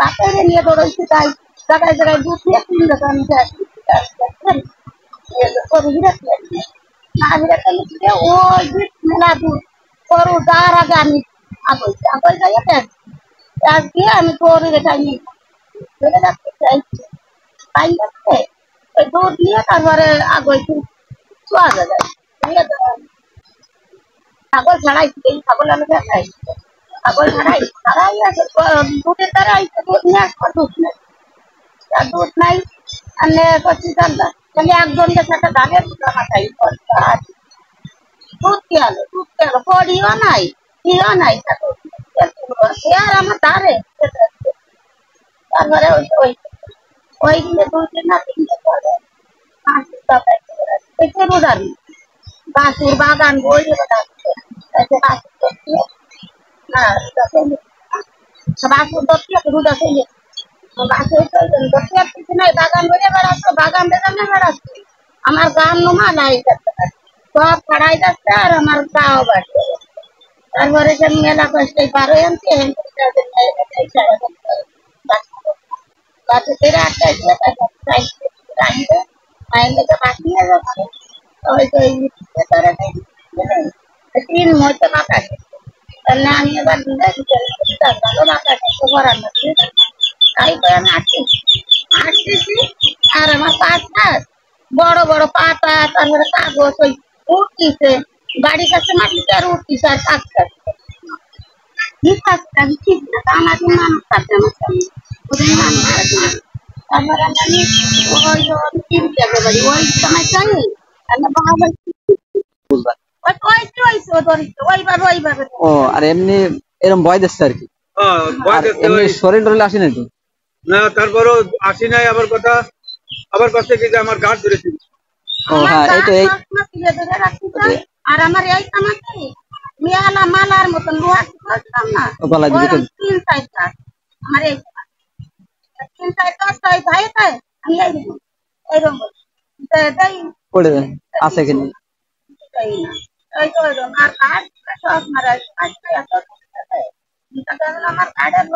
বাপের নিয়ে দৌড়াইছে তাই জায়গায় জায়গায় দুধ নিয়ে তিন দোকান ওই মেলা দুধ গরু যাওয়ার আগে আমি আগইছি আগল যাই আজ দিয়ে আমি গরু রেখা নিয়ে ধরে রাখতে চাইছি তাই যাচ্ছে ওই দুধ নিয়ে তারপরে আগইছি চোয়া যায় ছাগল ছাড়াইছি এই ছাগল আমি দেখাই ছাগল ছাড়াই আছে দুধের দ্বারা আইসে দুধ নিয়ে আসবো দুধ নেই দুধ নাই আমি করছি জানলা তাহলে একজনকে সাথে ধানের মাথায় দুধ কি আলো পড়িও নাই কিও নাই আর আমার ধারে তারপরে ওই দিনে দুধ না তিনটে পরে রোদানি বাঁশুর বাগান বই বাঁশুর দক্ষিণ রুদা ফেলে বাগান বলে বেড়াচ্ছ বাগান বেগানে বেড়াচ্ছি আমার গান নুমা নাই সব ছাড়াই যাচ্ছে আর আমার গাও বাড়ছে তারপরে যে মেলা কষ্টে পারো আনছে গাছে তেরে আটটায় পাঠিয়ে যাচ্ছে ওই তিন মধ্যে মাথা তাহলে আমি এবার ভালো মাথা করার মধ্যে তাই করে আমি আসতেছি আর আমার পাতা বড় বড় পাতা তারপরে কাগজ ওই উঠতিছে গাড়ির কাছে মাটিতে আর উঠতিছে আর কাজ কাটছে ঠিক আছে আমি ঠিক না আমাদের মানুষ কাটতে তারপরে আমি ওই কিনতে পারি ওই সময় চাই ও আর এমনি এরকম ভয় দিচ্ছে আর কি এমনি শরীর টরীর আসি নাকি না তারপরও আসি নাই আবার কাছে কি যে আমার গাছ ধরেছিল ও হ্যাঁ এই তো এই আর আমার এই কামাতে মিয়ালা মালার মতন লোহার বলতাম না তিন চারটা আমার এই তিন চারটা তাই ভাই তাই আমি এইরকম পড়ে যায় আছে কিনা আর কাঠ সব মারা আমার কাঠের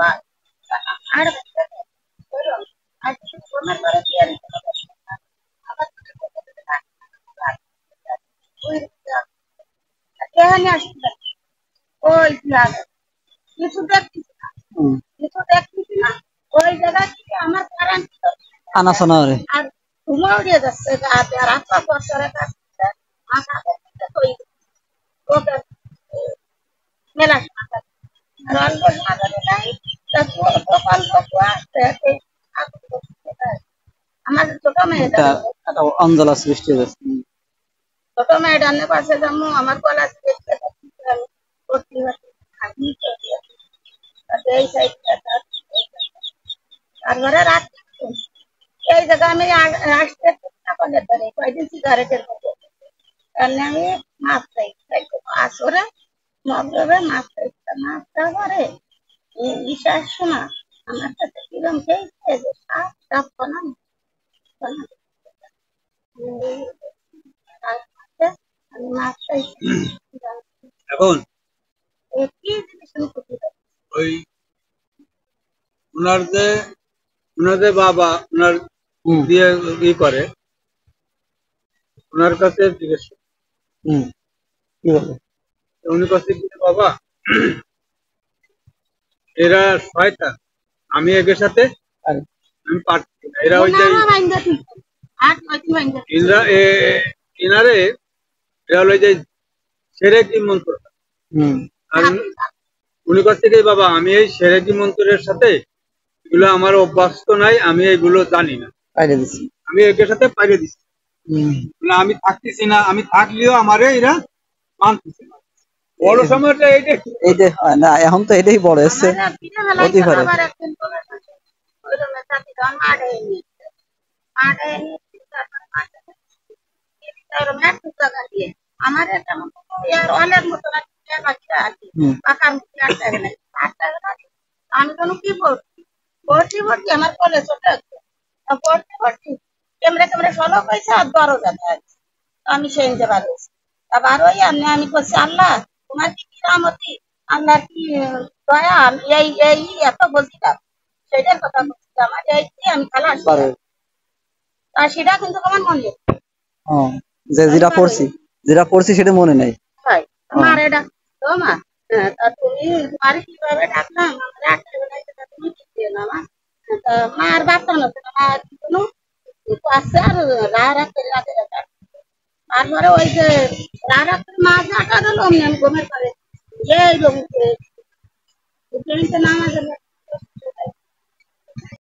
ওই কিছু দেখতেছি না ওই জায়গায় আমার কারেন্ট আনা শোনা রে আর ঘুমা উড়িয়ে যাচ্ছে আর আপনার বছরের মেলা আমাদের ছোট মেয়েটা অঞ্জলা সৃষ্টি হয়েছে ছোট মেয়েটা পাশে যাবো আমার গলা তারপরে রাত্রে এই জায়গা আমি আসতে করলে ধরে কয়েকদিন সিগারেটের মধ্যে আমি মাছ চাই আসরে মগরবে মাছ চাইতে মাছটা করে বিশ্বাস শোনা আমার সাথে কিরম খেয়েছে যে সাপ সাপ বানানো আমি মাছ চাইছি এখন কি জিনিস ওই ওনাদের বাবা ওনার দিয়ে ই করে ওনার কাছে জিজ্ঞেস কি বলে উনি কাছে বাবা এরা শয়তান আমি এদের সাথে আমি পারছি না এরা ওই যে এনারে এরা হলো যে সেরেকি মন্ত্র আর উনি কাছ থেকে বাবা আমি এই সেরেকি মন্ত্রের সাথে এগুলো আমার অভ্যস্ত নাই আমি এগুলো জানি না আমি এদের সাথে পাইরে দিচ্ছি আমি থাকতেছি না আমি থাকলেও আমারে এরা মানতেছে না বড় সময়টা এইটাই হয় না এখন তো এটাই বড় এসছে হতে পারে আমার অনেক মতো আমি কোনো কি পড়ছি আমার কলেজ পড়ছি কেমরে ষোলো পয়সা 12,000 আছে আমি সেই নিতে পারছি আবার ওই আমি করছি আল্লাহ তোমার কি কিরামতি আপনার কি দয়া এই এত বলছিলাম সেটার কথা বলছিলাম আমি খালা আর সেটা কিন্তু আমার মনে যে যেটা পড়ছি সেটা মনে নেই মারে ডাকতো মা তা তুমি মারে কিভাবে ডাকলাম তুমি ঠিক দিও না মা মার বাচ্চা নষ্ট মা কোনো আছে আর রাখতে লাগে তারপরে ওই যে রাখতে মা ডাকা গেল আমি ঘুমের পরে এই লোক নামাজ